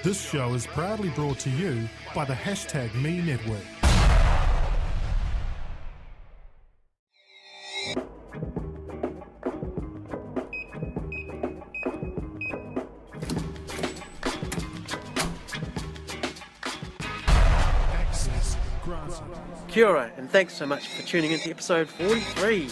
This show is proudly brought to you by the #Me Network. Kia ora, and thanks so much for tuning into episode 43.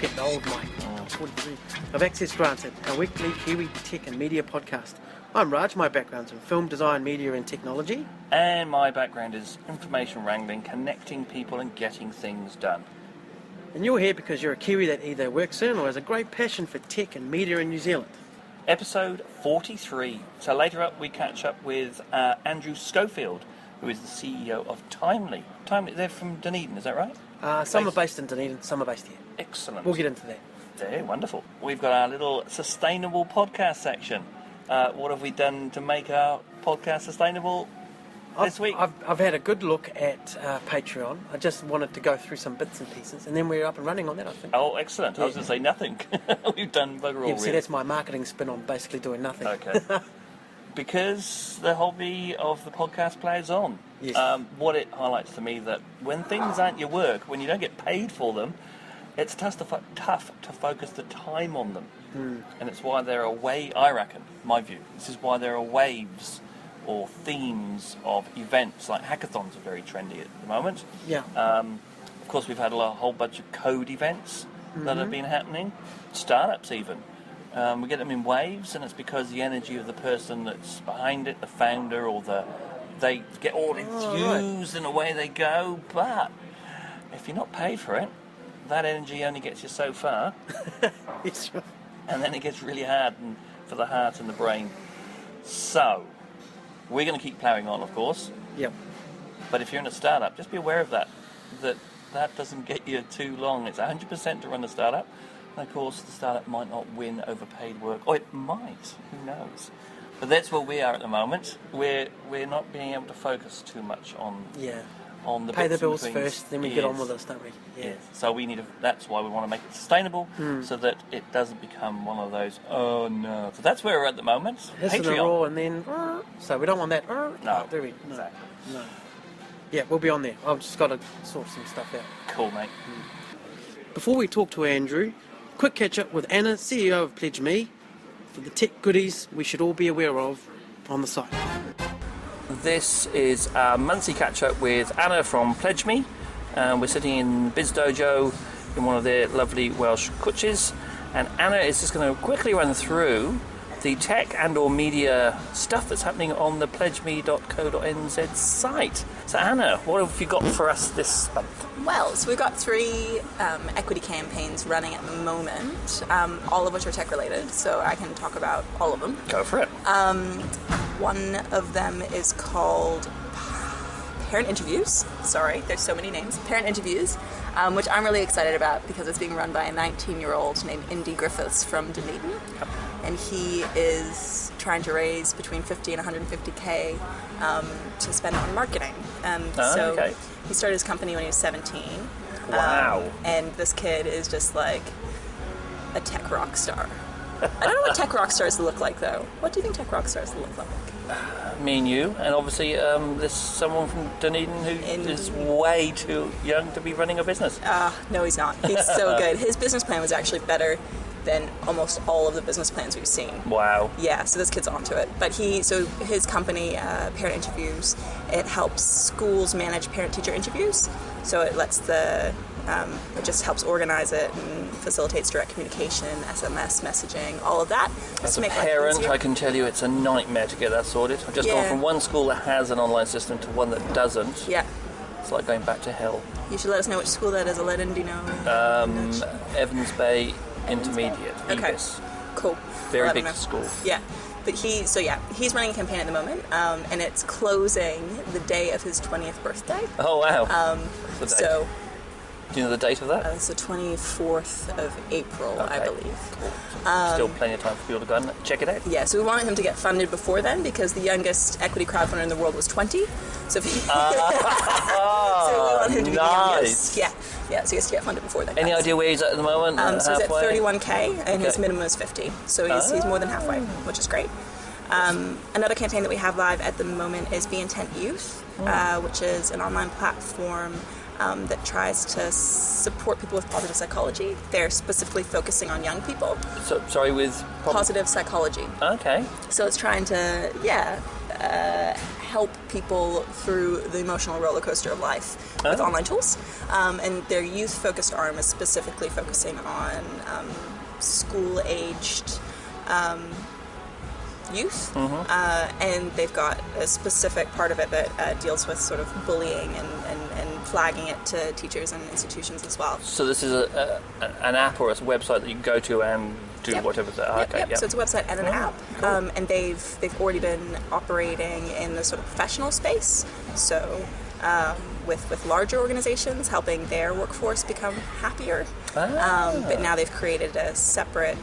Getting old, Mike. 43 of Access Granted, our weekly Kiwi tech and media podcast. I'm Raj, my background's in film design, media and technology. And my background is information wrangling, connecting people and getting things done. And you're here because you're a Kiwi that either works in or has a great passion for tech and media in New Zealand. Episode 43. So later up we catch up with Andrew Schofield, who is the CEO of Timely. They're from Dunedin, is that right? Some are based in Dunedin, some are based here. Excellent. We'll get into that. There, wonderful. We've got our little sustainable podcast section. What have we done to make our podcast sustainable this week? I've had a good look at Patreon. I just wanted to go through some bits and pieces, and then we're up and running on that, I think. Oh, excellent. Yeah. I was going to say nothing. We've done bugger all, Yeah, really. see, that's my marketing spin on basically doing nothing. Okay. Because the hobby of the podcast plays on. Yes. What it highlights to me that when things aren't your work, when you don't get paid for them, it's tough to focus the time on them. And it's why there are I reckon, my view, this is why there are waves or themes of events, like hackathons are very trendy at the moment. Yeah. Of course, we've had a whole bunch of code events that have been happening, startups even. We get them in waves, and it's because the energy of the person that's behind it, the founder, or they get all enthused and away they go. But if you're not paid for it, that energy only gets you so far. Yes, right. And then it gets really hard for the heart and the brain. So, we're going to keep ploughing on, of course. Yep. But if you're in a startup, just be aware of that doesn't get you too long. It's 100% to run a startup. And of course, the startup might not win over paid work. Or it might. Who knows? But that's where we are at the moment. We're not being able to focus too much on the pay the bits bills and things. first, then we get on with this, don't we? Yeah. Yes. So that's why we want to make it sustainable, so that it doesn't become one of those, oh no. So that's where we're at the moment. This is the raw, and then, so we don't want that. No, do we? No. exactly. No. Yeah, we'll be on there. I've just got to sort some stuff out. Cool, mate. Before we talk to Andrew, quick catch up with Anna, CEO of PledgeMe, for the tech goodies we should all be aware of on the site. This is a monthly catch-up with Anna from PledgeMe. We're sitting in Biz Dojo in one of their lovely Welsh coaches, and Anna is just going to quickly run through the tech and or media stuff that's happening on the pledgeme.co.nz site. So Anna, what have you got for us this month? Well, so we've got 3 equity campaigns running at the moment, all of which are tech related, so I can talk about all of them. Go for it. One of them is called Parent Interviews. Sorry, there's so many names. Parent Interviews, which I'm really excited about because it's being run by a 19-year-old named Indy Griffiths from Dunedin. Yep. And he is trying to raise between 50 and 150k to spend on marketing. Okay. He started his company when he was 17. Wow. And this kid is just like a tech rock star. I don't know what tech rock stars look like, though. What do you think tech rock stars look like? Me and you, and obviously there's someone from Dunedin who is way too young to be running a business. No, he's not. He's so good. His business plan was actually better than almost all of the business plans we've seen. Wow. Yeah, so this kid's onto it. But his company, Parent Interviews, it helps schools manage parent-teacher interviews. So it lets it just helps organize it and facilitates direct communication, SMS messaging, all of that. As a parent, I can tell you it's a nightmare to get that sorted. I've just gone from one school that has an online system to one that doesn't. Yeah. It's like going back to hell. You should let us know which school that is. I'll let Indy know. Evans Bay Intermediate. Okay. EBIS. Cool. Very big school. Yeah. But he's running a campaign at the moment, and it's closing the day of his 20th birthday. Oh, wow. What's the date? Do you know the date of that? It's the 24th of April, okay. I believe. Cool. Still plenty of time for people to go and check it out. Yeah, so we wanted him to get funded before then because the youngest equity crowdfunder in the world was 20. So if he... so we wanted him to be the youngest. Yeah, so he has to get funded before then. Any idea where he's at the moment? So he's at 31k and his minimum is 50. So he's more than halfway, which is great. Another campaign that we have live at the moment is Be Intent Youth, which is an online platform that tries to support people with positive psychology. They're specifically focusing on young people. So, sorry, with Positive psychology. Okay. So it's trying to, help people through the emotional roller coaster of life with online tools. And their youth-focused arm is specifically focusing on school-aged youth, and they've got a specific part of it that deals with sort of bullying and flagging it to teachers and institutions as well. So this is an app or a website that you can go to and do whatever. Yep. So it's a website and an app, cool. and they've already been operating in the sort of professional space. So with larger organizations, helping their workforce become happier. But now they've created a separate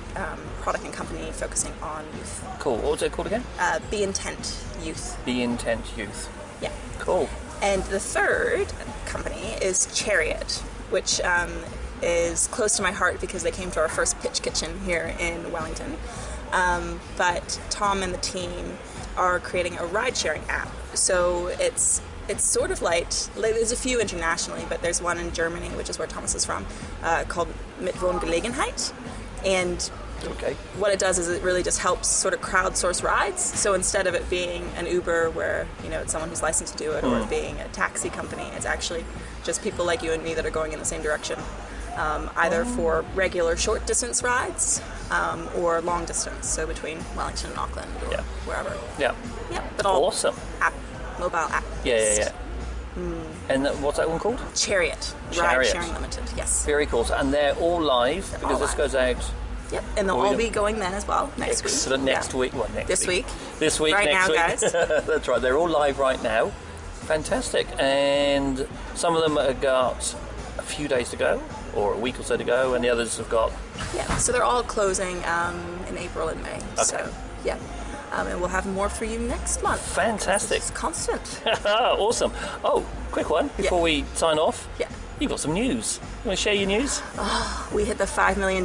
product and company focusing on youth. Cool. What was it called again? Be Intent Youth. Be Intent Youth. Yeah. Cool. And the third company is Chariot, which is close to my heart because they came to our first pitch kitchen here in Wellington. But Tom and the team are creating a ride-sharing app. So it's sort of like, there's a few internationally, but there's one in Germany, which is where Thomas is from, called Mit Wohngelegenheit. And what it does is it really just helps sort of crowdsource rides. So instead of it being an Uber where, it's someone who's licensed to do it, or it being a taxi company, it's actually just people like you and me that are going in the same direction, either for regular short distance rides or long distance, so between Wellington and Auckland or wherever. Yeah. Yeah, but all awesome. Mobile app. Yeah. And what's that one called? Chariot. Ride Sharing Limited, yes. Very cool. And they're all live because this goes out. Yep, and they'll all be going then as well next week. Excellent. Next week. Well, this week. This week, right next now, week. guys. That's right. They're all live right now. Fantastic. And some of them have got a few days to go, or a week or so to go, and the others have got... Yeah, so they're all closing in April and May. Okay. So, yeah. And we'll have more for you next month. Fantastic. It's constant. Awesome. Oh, quick one before we sign off. Yeah. You've got some news. You want to share your news? We hit the $5 million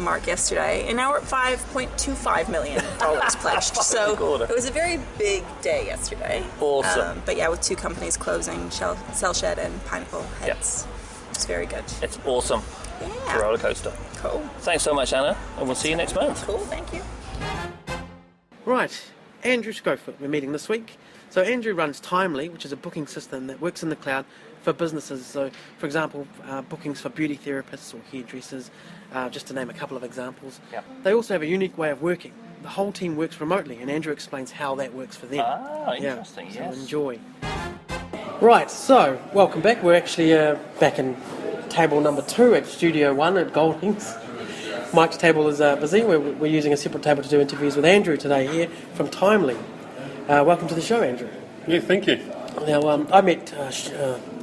mark yesterday, and now we're at $5.25 million pledged. So it was a very big day yesterday. Awesome. But yeah, with two companies closing, Cell Shed and Pineapple Heads. It's very good. It's awesome. Yeah. Roller coaster. Cool. Thanks so much, Anna, and we'll see you next month. Cool, thank you. Right, Andrew Schofield we're meeting this week. So Andrew runs Timely, which is a booking system that works in the cloud for businesses. So, for example, bookings for beauty therapists or hairdressers, just to name a couple of examples. Yep. They also have a unique way of working. The whole team works remotely, and Andrew explains how that works for them. Interesting, yes. So enjoy. Right, so welcome back. We're actually back in table number 2 at Studio 1 at Goldings. Mike's table is busy. We're using a separate table to do interviews with Andrew today here from Timely. Welcome to the show, Andrew. Yeah, thank you. Now, I met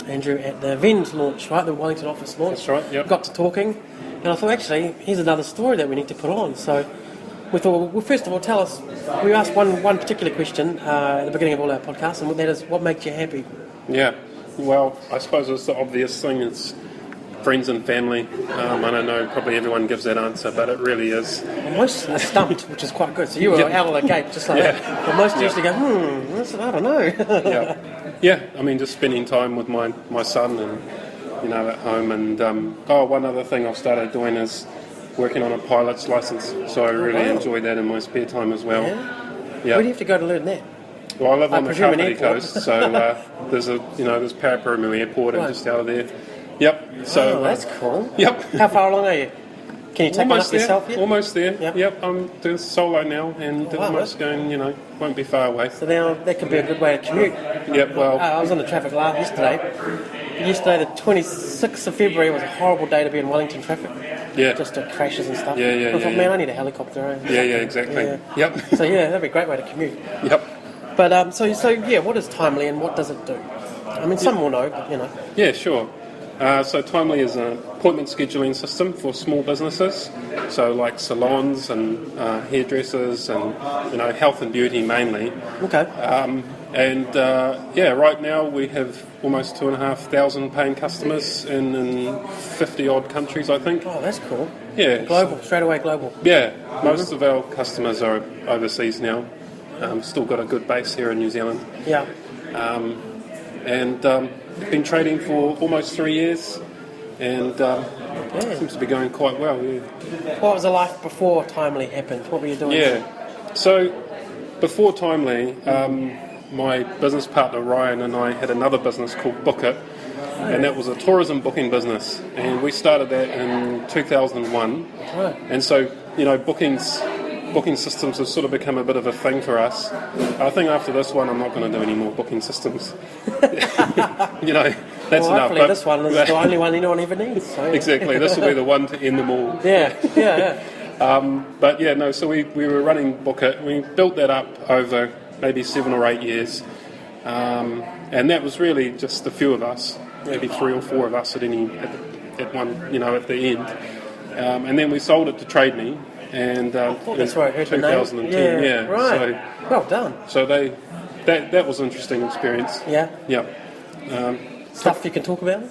Andrew at the VENS launch, right, the Wellington office launch. That's right, yep. Got to talking, and I thought, actually, here's another story that we need to put on. So we thought, well, first of all, tell us, we asked one particular question at the beginning of all our podcasts, and that is, what makes you happy? Yeah, well, I suppose it's the obvious thing. It's friends and family. I don't know, probably everyone gives that answer, but it really is. Well, most are stumped, which is quite good. So you were out of the gate just like that. But most usually go, I don't know. Yeah, I mean, just spending time with my son and, at home. And, one other thing I've started doing is working on a pilot's license. So I really enjoy that in my spare time as well. Yeah. Where do you have to go to learn that? Well, I live on the Kapiti airport. coast, so there's Paraparaumu Airport and just out of there. Yep. So that's cool. Yep. How far along are you? Can you take one up yourself yet? Almost there. Yep. I'm doing solo now, and almost going. Won't be far away. So now that could be a good way to commute. Yep. Well, I was on the traffic light yesterday. Yesterday, the 26th of February, was a horrible day to be in Wellington traffic. Yeah. Just crashes and stuff. Yeah. I thought, man, I need a helicopter. Yeah, exactly. Yeah. Yep. So that'd be a great way to commute. Yep. But so what is Timely and what does it do? I mean, some will know, but Yeah, sure. So Timely is an appointment scheduling system for small businesses, so like salons and hairdressers and health and beauty mainly. Okay. Right now we have almost 2,500 paying customers in 50 odd countries, I think. Oh, that's cool. Yeah. Global, straight away global. Yeah, most of our customers are overseas now. Still got a good base here in New Zealand. Yeah. And been trading for almost 3 years, and seems to be going quite well. Yeah. What was the life before Timely happened? What were you doing? Yeah. So before Timely, my business partner Ryan and I had another business called Book It, and that was a tourism booking business, and we started that in 2001. Right. And so, booking systems have sort of become a bit of a thing for us. I think after this one, I'm not going to do any more booking systems. That's enough. Hopefully this one is the only one anyone ever needs. So. Exactly, this will be the one to end them all. Yeah. So we were running Book It. We built that up over maybe 7 or 8 years, and that was really just a few of us, maybe 3 or 4 of us at the end. And then we sold it to TradeMe, and that's right. 2010. Yeah, right. So, well done. So that was an interesting experience. Yeah. Yeah. Stuff you can talk about.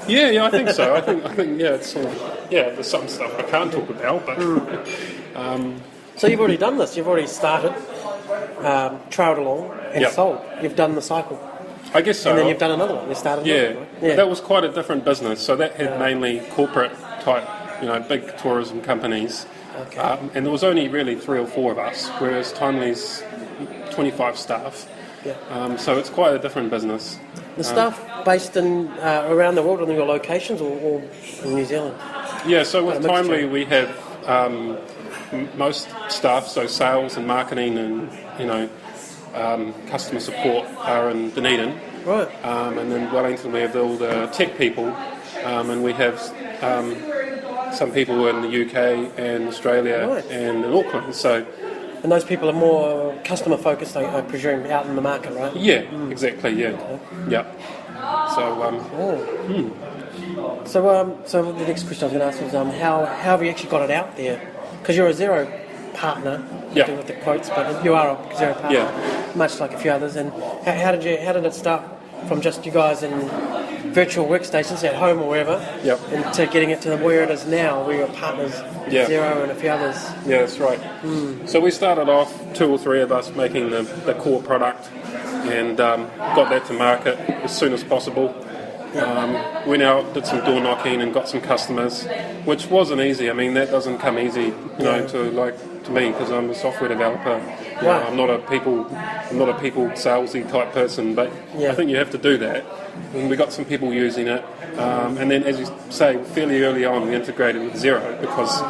Yeah, I think so. I think it's sort of, there's some stuff I can't talk about, but. So you've already done this. You've already started, trailed along, and sold. You've done the cycle. I guess so. And then you've done another one. You started. Yeah. Another one, right? That was quite a different business. So that had mainly corporate type, big tourism companies. Okay. And there was only really 3 or 4 of us, whereas Timely's 25 staff. Yeah. So it's quite a different business. The staff based in around the world on your locations, or in New Zealand? Yeah. So with Timely, we have most staff, so sales and marketing and customer support are in Dunedin. Right. And then Wellington we have all the tech people, and we have some people in the UK and Australia and in Auckland. So. And those people are more customer focused, I presume, out in the market, right? Yeah, exactly. Yeah, okay. Yeah. So. So the next question I was going to ask was, how have you actually got it out there? Because you're a Xero partner, with the quotes, but you are a Xero partner, much like a few others. And how did it start from just you guys in virtual workstations at home or wherever, and to getting it to where it is now, where you're partners, Xero and a few others? Yeah, that's right. So we started off, 2 or 3 of us, making the core product, and got that to market as soon as possible. Went out, did some door knocking, and got some customers, which wasn't easy. I mean, that doesn't come easy, to me, because I'm a software developer. I'm not a people salesy type person, but I think you have to do that. And we got some people using it, and then, as you say, fairly early on, we integrated with Xero because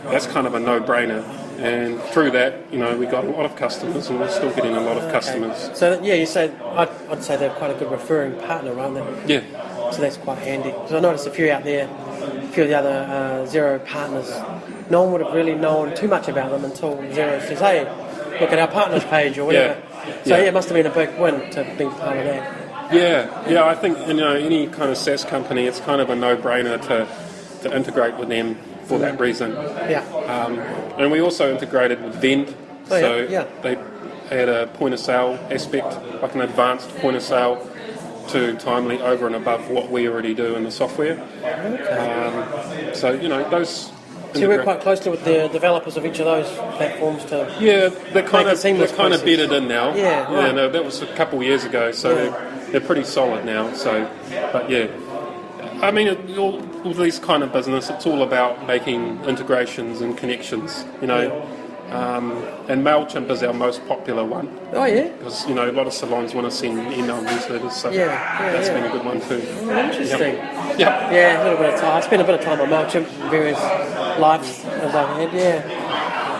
that's kind of a no-brainer. And through that, we got a lot of customers, and we're still getting a lot of customers. So you say I'd say they're quite a good referring partner, aren't they? Yeah. So that's quite handy. Because I noticed a few out there, a few of the other Xero partners, no one would have really known too much about them until Xero says, "Hey, look at our partners page" or whatever. So it must have been a big win to be part of that. Yeah. I think any kind of SaaS company, it's kind of a no-brainer to integrate with them for that reason. Yeah. And we also integrated with Vend, they had a point of sale aspect, like an advanced point of sale to Timely over and above what we already do in the software. Okay. Those. So you work quite closely with the developers of each of those platforms to they're kind of bedded in now. Yeah, right. No, that was a couple of years ago, so they're pretty solid now. So, but I mean, all these kind of business, it's all about making integrations and connections, and MailChimp is our most popular one. Oh, yeah? Because, a lot of salons want to send email newsletters, so that's been a good one too. Oh, interesting. Yep. Yeah, a little bit of time. I spent a bit of time on MailChimp, various lives as I've had,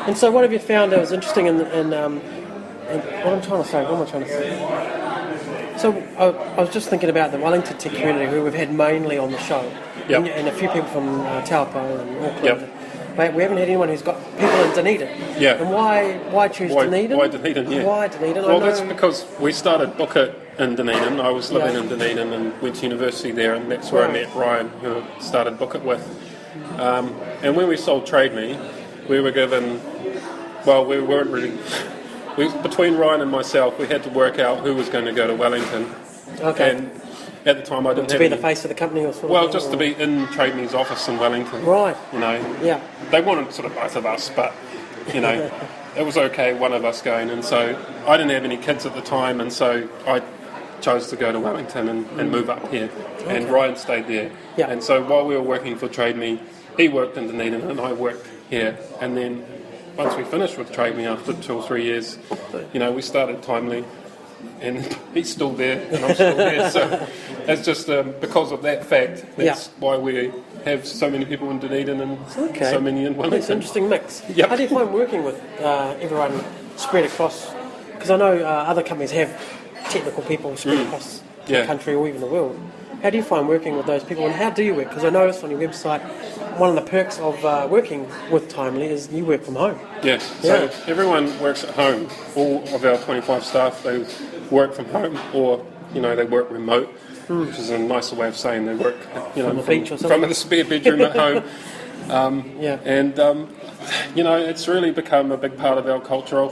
And so what have you found that was interesting in what am I trying to say? So I was just thinking about the Wellington tech community, who we've had mainly on the show, and a few people from Taupo and Auckland. But we haven't had anyone who's got people in Dunedin. Yeah. And why choose Dunedin? Why Dunedin? Yeah. Why Dunedin? Well, that's because we started Book It in Dunedin. I was living in Dunedin and went to university there, and that's where I met Ryan, who I started Book It with. And when we sold TradeMe, we were given. Well, we weren't really. Between Ryan and myself, we had to work out who was going to go to Wellington. Okay. And at the time, I didn't have to be the face of the company, or something. Well, just to be in TradeMe's office in Wellington. Right. They wanted sort of both of us, but it was okay, one of us going, and so I didn't have any kids at the time, and so I chose to go to Wellington and move up here, and Ryan stayed there. Yeah. And so while we were working for TradeMe, he worked in Dunedin and I worked here, and then once we finished with TradeMe after 2 or 3 years, we started Timely, and he's still there and I'm still there, so it's just because of that fact, that's why we have so many people in Dunedin and so many in Wellington. It's an interesting mix. Yep. How do you find working with everyone spread across, because I know other companies have technical people spread across the country or even the world. How do you find working with those people, and how do you work? Because I noticed on your website, one of the perks of working with Timely is you work from home. Yes, so everyone works at home. All of our 25 staff, they work from home, or they work remote, which is a nicer way of saying they work from the beach or something. From the spare bedroom at home. And it's really become a big part of our culture, I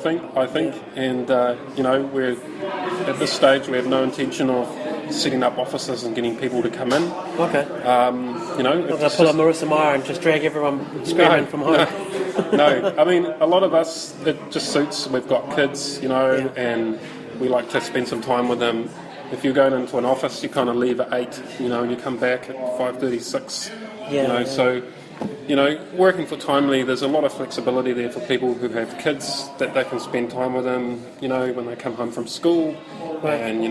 think. And we're at this stage we have no intention of setting up offices and getting people to come in. Okay. I'm going to pull a Marissa Meyer and just drag everyone screaming from home. No, I mean, a lot of us, it just suits. We've got kids, and we like to spend some time with them. If you're going into an office, you kind of leave at 8, and you come back at 5:36. So, working for Timely, there's a lot of flexibility there for people who have kids, that they can spend time with them, when they come home from school, and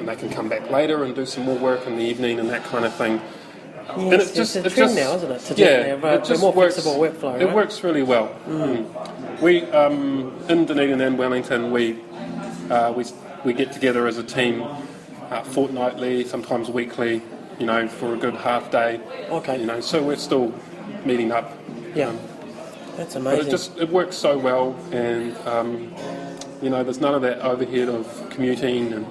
they can come back later and do some more work in the evening and that kind of thing. And it's a trend now, isn't it? To have a more flexible workflow. It works really well. We in Dunedin and Wellington, we get together as a team fortnightly, sometimes weekly, for a good half day. Okay. So we're still meeting up. Yeah. That's amazing. But it works so well, and there's none of that overhead of commuting and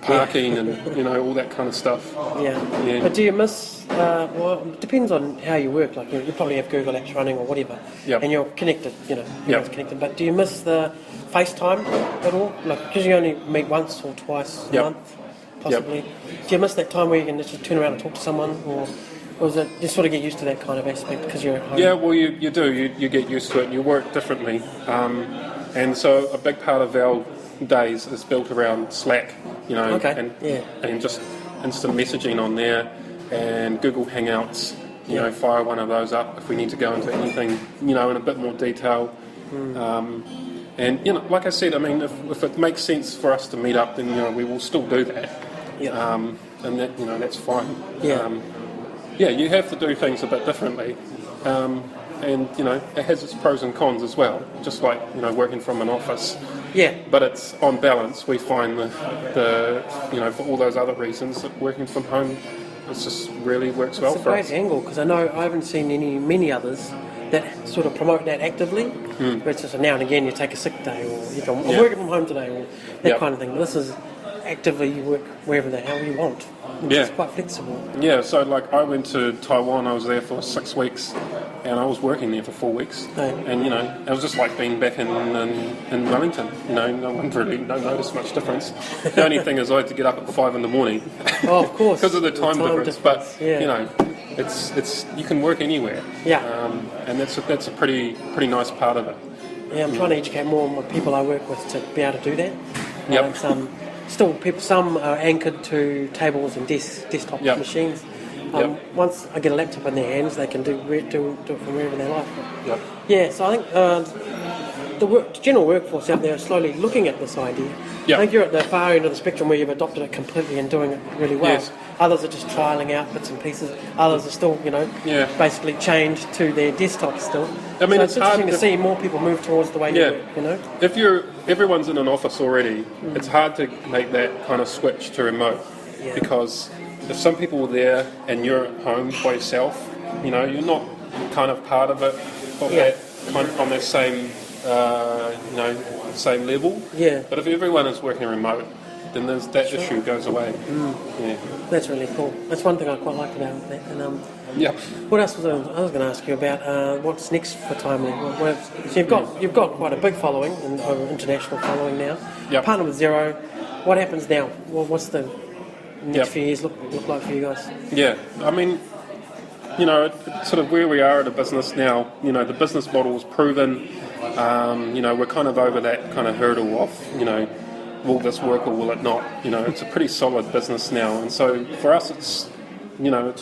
parking and all that kind of stuff. Yeah. But do you miss? It depends on how you work. Like you probably have Google Apps running or whatever, and you're connected. Everyone's connected. But do you miss the FaceTime at all? Like because you only meet once or twice a month, possibly. Do you miss that time where you can just turn around and talk to someone, or is it you sort of get used to that kind of aspect because you're at home? Yeah, well, you do. You get used to it. And you work differently, and so a big part of our days is built around Slack, and just instant messaging on there, and Google Hangouts, fire one of those up if we need to go into anything, in a bit more detail. And, like I said, I mean, if it makes sense for us to meet up, then, we will still do that. And that, that's fine. You have to do things a bit differently. And, it has its pros and cons as well, just like, working from an office. Yeah. But it's on balance, we find the for all those other reasons, that working from home, it just really works well for us. It's a great angle, because I know I haven't seen many others that sort of promote that actively. Where it's just now and again you take a sick day, or I'm working from home today, or that kind of thing. But this is actively you work wherever the hell you want. It's quite flexible. Yeah, so like I went to Taiwan, I was there for 6 weeks, and I was working there for 4 weeks. And it was just like being back in Wellington. No one really noticed much difference. The only thing is I had to get up at 5 in the morning. Oh, of course. Because of the time difference. But it's you can work anywhere. And that's a pretty nice part of it. Yeah, I'm trying to educate more of the people I work with to be able to do that. Still, some are anchored to tables and desktop machines. Once I get a laptop in their hands, they can do it from wherever they like. So I think the general workforce out there is slowly looking at this idea. I think you're at the far end of the spectrum where you've adopted it completely and doing it really well. Others are just trialling out bits and pieces. Others are still, basically changed to their desktop still. I mean, so it's interesting to see more people move towards the way you work, If everyone's in an office already, it's hard to make that kind of switch to remote because if some people are there and you're at home by yourself, you're not kind of part of it that kind of on that same same level. But if everyone is working remote, then that issue goes away. That's really cool. That's one thing I quite like about that. And what else was I was going to ask you about? What's next for Timely? So you've got quite a big following, and international following now. Partner with Xero. What happens now? What's the next few years look like for you guys? I mean, sort of where we are at a business now. The business model is proven. We're kind of over that kind of hurdle of, will this work or will it not? It's a pretty solid business now, and so for us, it's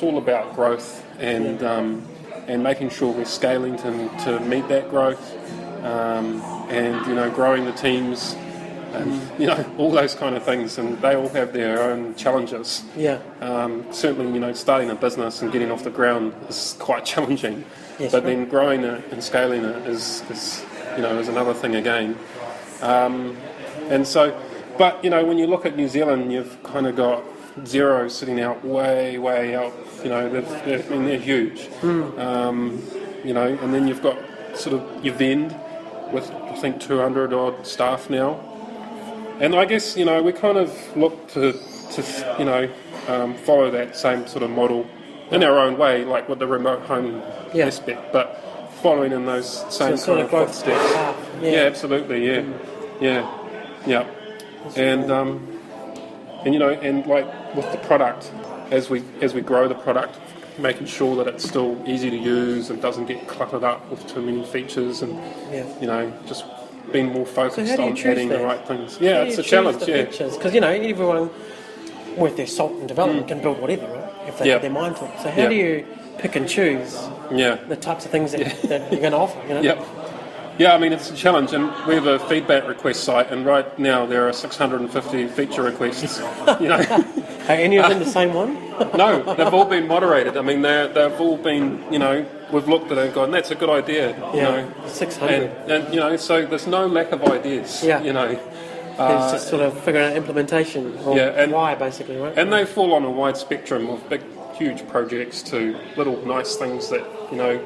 all about growth and making sure we're scaling to meet that growth, and growing the teams, and all those kind of things, and they all have their own challenges. Yeah. Certainly, starting a business and getting off the ground is quite challenging, Yes, but right. then growing it and scaling it is another thing again. And so, but when you look at New Zealand, you've kind of got Xero sitting out way out. They're huge. And then you've got sort of your Vend with I think 200 odd staff now. And I guess we kind of look to follow that same sort of model in our own way, like with the remote home aspect, but following in those same sort kind of growth footsteps. path. Yeah, absolutely. Yeah. And like with the product, as we grow the product, making sure that it's still easy to use and doesn't get cluttered up with too many features, and just being more focused how do you on choose adding that? the right things. Yeah, it's a challenge. Yeah, because everyone with their salt and development can build whatever, right? If they have their mind to it. So how do you pick and choose the types of things that you're going to offer? Yeah, I mean, it's a challenge, and we have a feedback request site, and right now there are 650 feature requests. Are any of them the same one? No, they've all been moderated. I mean, they've all been, we've looked at it and gone, that's a good idea. 600. And so there's no lack of ideas. It's just sort of figuring out implementation or why, basically, right? And they fall on a wide spectrum of big, huge projects to little nice things that,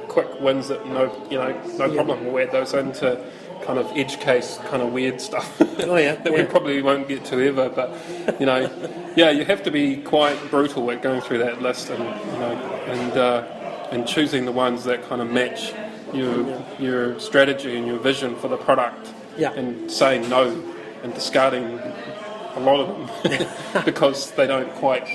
quick wins that no problem. We'll add those into kind of edge case, kind of weird stuff that we probably won't get to ever. But, you have to be quite brutal at going through that list and choosing the ones that kind of match your strategy and your vision for the product, and saying no and discarding a lot of them because they don't quite,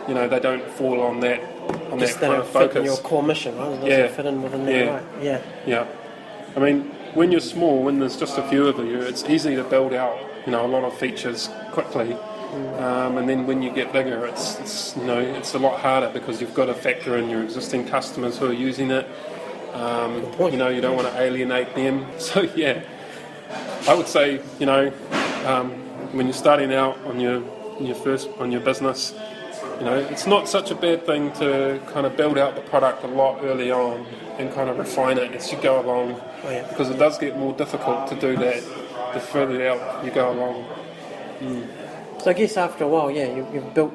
they don't fall on that kind of focus. Fit in your core mission, right? It doesn't fit in within there, right? Yeah. I mean, when you're small, when there's just a few of you, it's easy to build out, a lot of features quickly. And then when you get bigger, it's a lot harder because you've got to factor in your existing customers who are using it. You don't want to alienate them. So I would say, when you're starting out on your business, it's not such a bad thing to kind of build out the product a lot early on and kind of refine it as you go along, because it does get more difficult to do that the further out you go along. So I guess after a while, you've built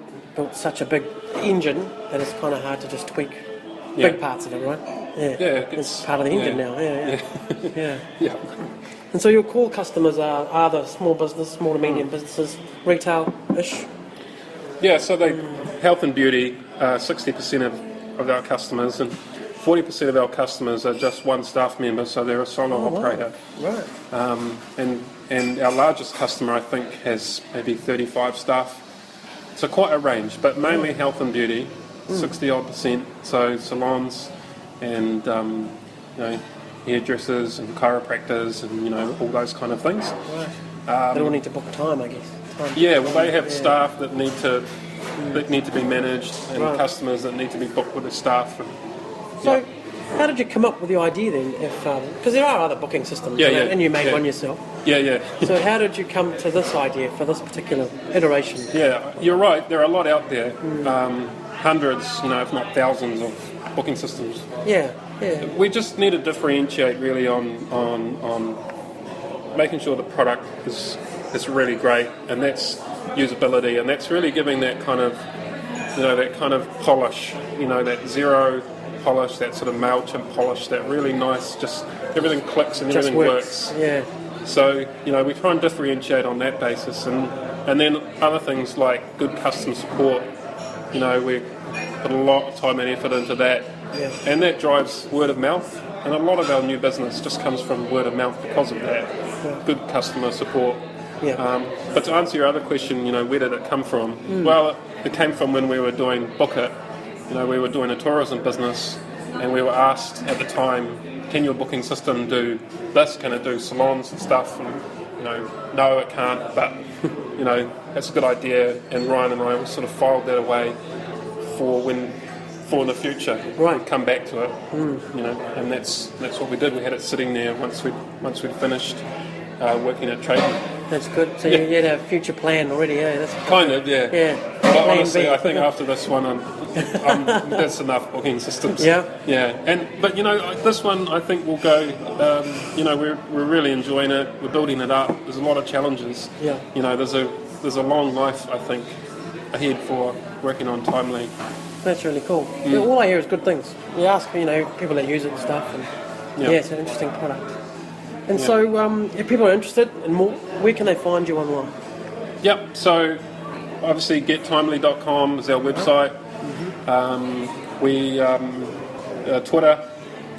such a big engine that it's kind of hard to just tweak big parts of it, right? It's part of the engine now. Yeah. And so your core customers are the small to medium businesses, retail-ish? Yeah, so they health and beauty, 60% of our customers, and 40% of our customers are just one staff member, so they're a solo operator. Right. And our largest customer, I think, has maybe 35 staff. So quite a range, but mainly health and beauty, 60-odd%. So salons and hairdressers and chiropractors and all those kind of things. Right. They all need to book time, I guess. They have staff that need to be managed, and customers that need to be booked with the staff. So, how did you come up with the idea then? Because there are other booking systems, and you made one yourself. So how did you come to this idea for this particular iteration? Yeah, you're right. There are a lot out there, hundreds, if not thousands, of booking systems. Yeah. We just need to differentiate really on making sure the product is really great, and that's usability, and that's really giving that kind of polish, that Xero polish, that sort of MailChimp polish, that really nice, just everything clicks and everything works. Yeah. So, we try and differentiate on that basis, and then other things like good customer support, we put a lot of time and effort into that, and that drives word of mouth, and a lot of our new business just comes from word of mouth because of that, good customer support. But to answer your other question, where did it come from? Well, it came from when we were doing Book It. We were doing a tourism business, and we were asked at the time, can your booking system do this? Can it do salons and stuff? And, no, it can't, but, that's a good idea. And Ryan and I sort of filed that away for the future. Right. We'd come back to it, and that's what we did. We had it sitting there once we'd finished working at Trading. That's good. So you had a future plan already, yeah? That's Kind of, yeah. Yeah. But Plan honestly, B. I think after this one, that's enough booking systems. Yeah. Yeah. But this one I think will go. We're really enjoying it. We're building it up. There's a lot of challenges. Yeah. There's a long life I think ahead for working on Timely. That's really cool. Yeah, all I hear is good things. You ask, people that use it and stuff, and it's an interesting product. And so, if people are interested in more, where can they find you online? Yep. So, obviously, gettimely.com is our website. We Twitter.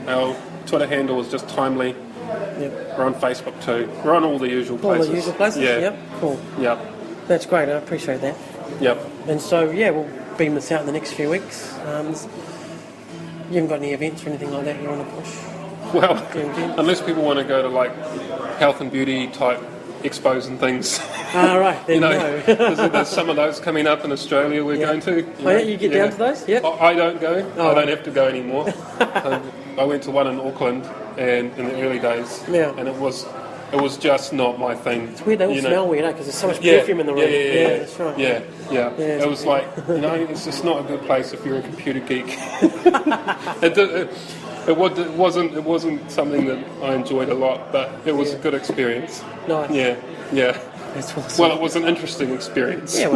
Our Twitter handle is just Timely. Yep. We're on Facebook too. We're on all the usual All places. the usual places? Yeah. Yep. Cool. Yep. That's great. I appreciate that. Yep. And so, we'll beam this out in the next few weeks. You haven't got any events or anything like that you want to push? Well, unless people want to go to like health and beauty type expos and things. Right. Then there's some of those coming up in Australia we're going to. You get down to those? Yep. I don't go. Oh. I don't have to go anymore. I went to one in Auckland and in the early days, and it was just not my thing. It's weird, they all smell weird, because there's so much perfume in the room. Yeah, that's right. Yeah. It was like, it's just not a good place if you're a computer geek. It wasn't something that I enjoyed a lot, but it was a good experience. Nice. Yeah. That's awesome. Well, it was an interesting experience. Yeah,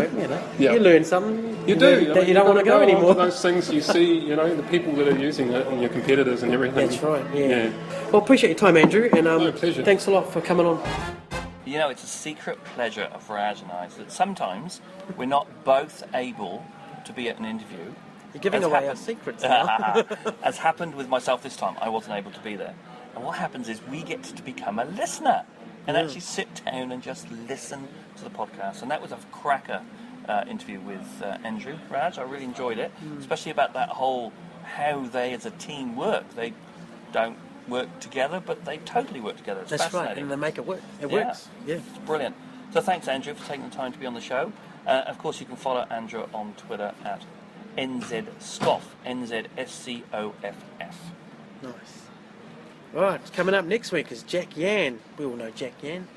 you learn something. You do. That you don't want to go anymore. Those things you see, the people that are using it and your competitors and everything. That's right, yeah. Well, appreciate your time, Andrew, and My pleasure. Thanks a lot for coming on. It's a secret pleasure of Raj and I that sometimes we're not both able to be at an interview. You're giving away our secrets now. As happened with myself this time, I wasn't able to be there. And what happens is we get to become a listener and actually sit down and just listen to the podcast. And that was a cracker interview with Andrew, Raj. I really enjoyed it, especially about that whole how they as a team work. They don't work together, but they totally work together. It's That's fascinating. right, and they make it work. It works. Yeah. It's brilliant. So thanks, Andrew, for taking the time to be on the show. Of course, you can follow Andrew on Twitter at NZScoff, NZSCOFF. Nice. Right, coming up next week is Jack Yan. We all know Jack Yan.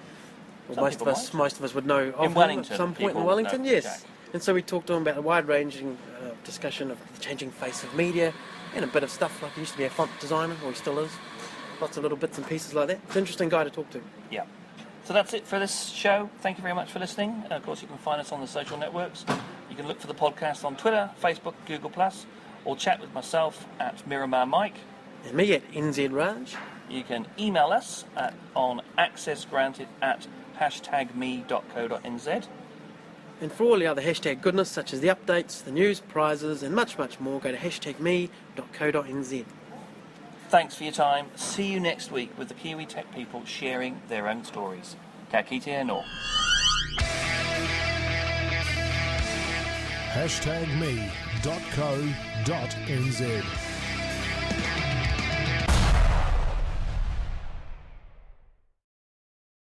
Well, most of us would know of him Wellington, at some point in Wellington, yes. And so we talked to him about a wide-ranging discussion of the changing face of media and a bit of stuff like he used to be a font designer, or he still is. Lots of little bits and pieces like that. It's an interesting guy to talk to. Yeah. So that's it for this show. Thank you very much for listening. Of course, you can find us on the social networks. You can look for the podcast on Twitter, Facebook, Google+, or chat with myself at Miramar Mike. And me at NZ Raj. You can email us on accessgranted at #me.co.nz. And for all the other hashtag goodness, such as the updates, the news, prizes, and much, much more, go to #me.co.nz. Thanks for your time. See you next week with the Kiwi tech people sharing their own stories. Ka kite anō. #me.co.nz